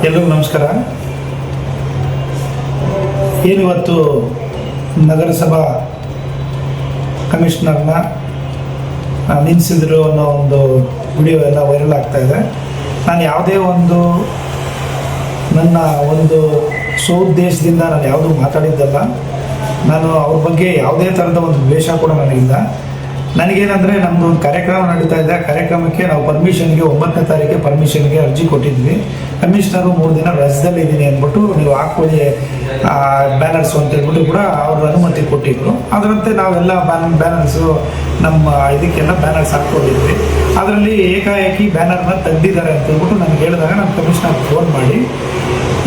ಎಲ್ಲರಿಗೂ ನಮಸ್ಕಾರ. ಏನಿವತ್ತು ನಗರಸಭಾ ಕಮಿಷನರ್ನ ನಿಲ್ಲಿಸಿದ್ರು ಅನ್ನೋ ಒಂದು ವಿಡಿಯೋ ಎಲ್ಲ ವೈರಲ್ ಆಗ್ತಾ ಇದೆ. ನಾನು ಯಾವುದೇ ಒಂದು ನನ್ನ ಒಂದು ಸ್ವಉದ್ದೇಶದಿಂದ ನಾನು ಯಾವುದೂ ಮಾತಾಡಿದ್ದಲ್ಲ. ನಾನು ಅವ್ರ ಬಗ್ಗೆ ಯಾವುದೇ ಥರದ ಒಂದು ದ್ವೇಷ ಕೂಡ ನನಗಿಲ್ಲ. ನನಗೇನಂದರೆ ನಮ್ಮದು ಒಂದು ಕಾರ್ಯಕ್ರಮ ನಡೀತಾ ಇದೆ. ಆ ಕಾರ್ಯಕ್ರಮಕ್ಕೆ ನಾವು ಪರ್ಮಿಷನ್ಗೆ 9ನೇ ತಾರೀಕಿಗೆ ಪರ್ಮಿಷನ್ಗೆ ಅರ್ಜಿ ಕೊಟ್ಟಿದ್ವಿ. ಕಮಿಷನರು 3 ದಿನ ರಜದಲ್ಲಿ ಇದ್ದೀನಿ ಅಂದ್ಬಿಟ್ಟು ನೀವು ಹಾಕ್ಕೊಳ್ಳಿ ಬ್ಯಾನರ್ಸು ಅಂತ ಹೇಳ್ಬಿಟ್ಟು ಕೂಡ ಅವರು ಅನುಮತಿ ಕೊಟ್ಟಿದ್ರು. ಅದರಂತೆ ನಾವೆಲ್ಲ ಬ್ಯಾನರ್ಸು ನಮ್ಮ ಇದಕ್ಕೆಲ್ಲ ಬ್ಯಾನರ್ಸ್ ಹಾಕ್ಕೊಂಡಿದ್ವಿ. ಅದರಲ್ಲಿ ಏಕಾಏಕಿ ಬ್ಯಾನರ್ನ ತೆಗೆದಿದ್ದಾರೆ ಅಂತ ಹೇಳ್ಬಿಟ್ಟು ನನಗೆ ಹೇಳಿದಾಗ ನಾನು ಕಮಿಷನರ್ ಫೋನ್ ಮಾಡಿ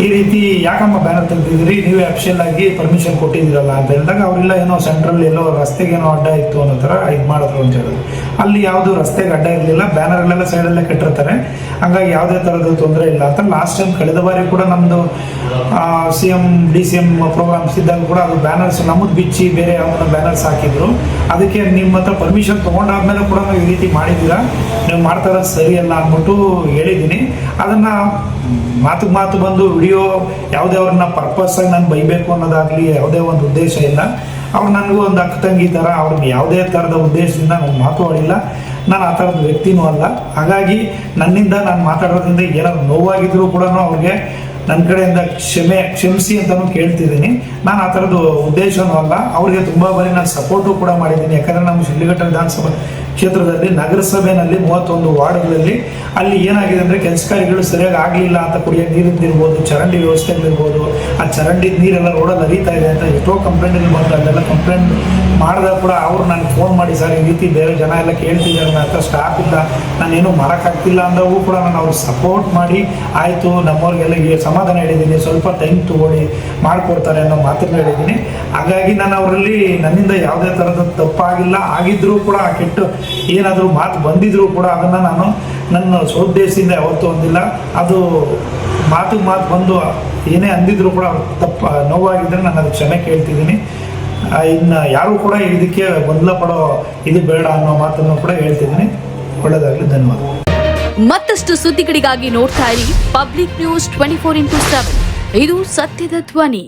ಈ ರೀತಿ ಯಾಕಮ್ಮ ಬ್ಯಾನರ್ ತೆಗೆದಿದ್ರಿ, ನೀವೇ ಅಫಿಷಿಯಲ್ ಆಗಿ ಪರ್ಮಿಷನ್ ಕೊಟ್ಟಿದ್ದೀರಲ್ಲ ಅಂತ ಹೇಳಿದಾಗ ಅವರೆಲ್ಲ ಏನೋ ಸೆಂಟ್ರಲ್ಲಿ ಎಲ್ಲೋ ರಸ್ತೆಗೇನೋ ಅಡ್ಡ ಇತ್ತು ಅನ್ನೋ ಥರ ಇದು ಮಾಡಿದ್ರು ಅಂತ ಹೇಳಿದ್ರು. ಅಲ್ಲಿ ಯಾವುದು ರಸ್ತೆಗೆ ಅಡ್ಡ ಇರಲಿಲ್ಲ, ಬ್ಯಾನರ್ಗಳೆಲ್ಲ ಸೈಡಲ್ಲೇ ಕಟ್ಟಿರ್ತಾರೆ, ಹಂಗಾಗಿ ಯಾವುದೇ ಥರದ ತೊಂದರೆ ಇಲ್ಲ ಅಂತ. ಲಾಸ್ಟ್ ಟೈಮ್ ಕಳೆದ ಬಾರಿ ಕೂಡ ನಮ್ಮದು CM DCM ಪ್ರೋಗ್ರಾಮ್ಸ್ ಇದ್ದಾಗ ಕೂಡ ಅದು ಬ್ಯಾನರ್ಸ್ ನಮ್ಮದು ಬಿಚ್ಚಿ ಬೇರೆ ಯಾವ್ದನ್ನ ಬ್ಯಾನರ್ಸ್ ಹಾಕಿದ್ರು. ಅದಕ್ಕೆ ನಿಮ್ಮ ಹತ್ರ ಪರ್ಮಿಷನ್ ತೊಗೊಂಡಾದ್ಮೇಲೆ ಕೂಡ ನಾವು ಈ ರೀತಿ ಮಾಡಿದ್ದೀರಾ, ನೀವು ಮಾಡ್ತಾ ಇರೋದು ಸರಿಯಲ್ಲ ಅಂದ್ಬಿಟ್ಟು ಹೇಳಿದ್ದೀನಿ. ಅದನ್ನು ಮಾತು ಬಂದು ವಿಡಿಯೋ ಯಾವುದೇ ಅವ್ರನ್ನ ಪರ್ಪಸ್ಸಾಗಿ ನಾನು ಬೈಬೇಕು ಅನ್ನೋದಾಗಲಿ ಯಾವುದೇ ಒಂದು ಉದ್ದೇಶ ಇಲ್ಲ. ಅವ್ರು ನನಗೂ ಒಂದು ಅಕ್ಕ ತಂಗಿ ಥರ, ಅವ್ರನ್ನ ಯಾವುದೇ ಥರದ ಉದ್ದೇಶದಿಂದ ನಾನು ಮಾತಾಡಿಲ್ಲ. ನಾನು ಆ ಥರದ ವ್ಯಕ್ತಿನೂ ಅಲ್ಲ. ಹಾಗಾಗಿ ನನ್ನಿಂದ ನಾನು ಮಾತಾಡೋದ್ರಿಂದ ಏನಾದ್ರು ನೋವಾಗಿದ್ರೂ ಕೂಡ ಅವ್ರಿಗೆ ನನ್ನ ಕಡೆಯಿಂದ ಕ್ಷಮಿಸಿ ಅಂತಲೂ ಕೇಳ್ತಿದ್ದೀನಿ. ನಾನು ಆ ಥರದ್ದು ಉದ್ದೇಶನೂ ಅಲ್ಲ. ಅವರಿಗೆ ತುಂಬ ಬಾರಿ ನಾನು ಸಪೋರ್ಟು ಕೂಡ ಮಾಡಿದ್ದೀನಿ. ಯಾಕಂದರೆ ನಮ್ಮ ಶಿಡ್ಲಘಟ್ಟ ವಿಧಾನಸಭಾ ಕ್ಷೇತ್ರದಲ್ಲಿ ನಗರಸಭೆಯಲ್ಲಿ 31 ವಾರ್ಡ್ಗಳಲ್ಲಿ ಅಲ್ಲಿ ಏನಾಗಿದೆ ಅಂದರೆ ಕೆಲಸ ಕಾರ್ಯಗಳು ಸರಿಯಾಗಿ ಆಗಲಿಲ್ಲ ಅಂತ, ಕುಡಿಯೋ ನೀರಿಂದಿರ್ಬೋದು, ಚರಂಡಿ ವ್ಯವಸ್ಥೆಗಳಿರ್ಬೋದು, ಆ ಚರಂಡಿ ನೀರೆಲ್ಲ ರೋಡಲ್ಲಿ ಹರಿತಾ ಇದೆ ಅಂತ ಎಷ್ಟೋ ಕಂಪ್ಲೇಂಟ್ಗಳು ಬಂದು ಅಲ್ಲೆಲ್ಲ ಕಂಪ್ಲೇಂಟ್ ಮಾಡಿದಾಗ ಕೂಡ ಅವರು ನನಗೆ ಫೋನ್ ಮಾಡಿ ಸರ್ ಈ ರೀತಿ ಬೇರೆ ಜನ ಎಲ್ಲ ಕೇಳ್ತಿದ್ದಾರೆ, ನನ್ನ ಹತ್ರ ಸ್ಟಾಫ್ ಇಲ್ಲ, ನಾನೇನು ಮಾಡೋಕ್ಕಾಗ್ತಿಲ್ಲ ಅಂದಾಗೂ ಕೂಡ ನಾನು ಅವ್ರಿಗೆ ಸಪೋರ್ಟ್ ಮಾಡಿ ಆಯಿತು ನಮ್ಮವ್ರಿಗೆಲ್ಲ ಸಮಾಧಾನ ಹೇಳಿದ್ದೀನಿ, ಸ್ವಲ್ಪ ಟೈಮ್ ತೊಗೊಳ್ಳಿ ಮಾಡಿಕೊಡ್ತಾರೆ ಅನ್ನೋ ಮಾತನ್ನು ಹೇಳಿದ್ದೀನಿ. ಹಾಗಾಗಿ ನಾನು ಅವರಲ್ಲಿ ನನ್ನಿಂದ ಯಾವುದೇ ಥರದ ತಪ್ಪಾಗಿಲ್ಲ. ಆಗಿದ್ದರೂ ಕೂಡ ಆ ಕೆಟ್ಟು ಏನಾದರೂ ಮಾತು ಬಂದಿದ್ರೂ ಕೂಡ ಅದನ್ನು ನಾನು ನನ್ನ ಸ್ವೋದ್ದೇಶದಿಂದ ಯಾವತ್ತೂ ಹೊಂದಿಲ್ಲ. ಅದು ಮಾತು ಬಂದು ಏನೇ ಅಂದಿದ್ರು ಕೂಡ ನೋವಾಗಿದ್ದರೆ ನಾನು ಅದು ಕ್ಷಮೆ ಕೇಳ್ತಿದ್ದೀನಿ. ಇನ್ನು ಯಾರೂ ಕೂಡ ಇದಕ್ಕೆ ಗೊಂದಲ ಪಡೋ ಇದು ಬೇಡ ಅನ್ನೋ ಮಾತನ್ನು ಕೂಡ ಹೇಳ್ತಿದ್ದೀನಿ. ಒಳ್ಳೆಯದಾಗಲಿ, ಧನ್ಯವಾದ. ಮತ್ತಷ್ಟು ಸುದ್ದಿಗಳಿಗಾಗಿ ನೋಡ್ತಾ ಇರಿ ಪಬ್ಲಿಕ್ ನ್ಯೂಸ್ 24x7. ಇದು ಸತ್ಯದ ಧ್ವನಿ.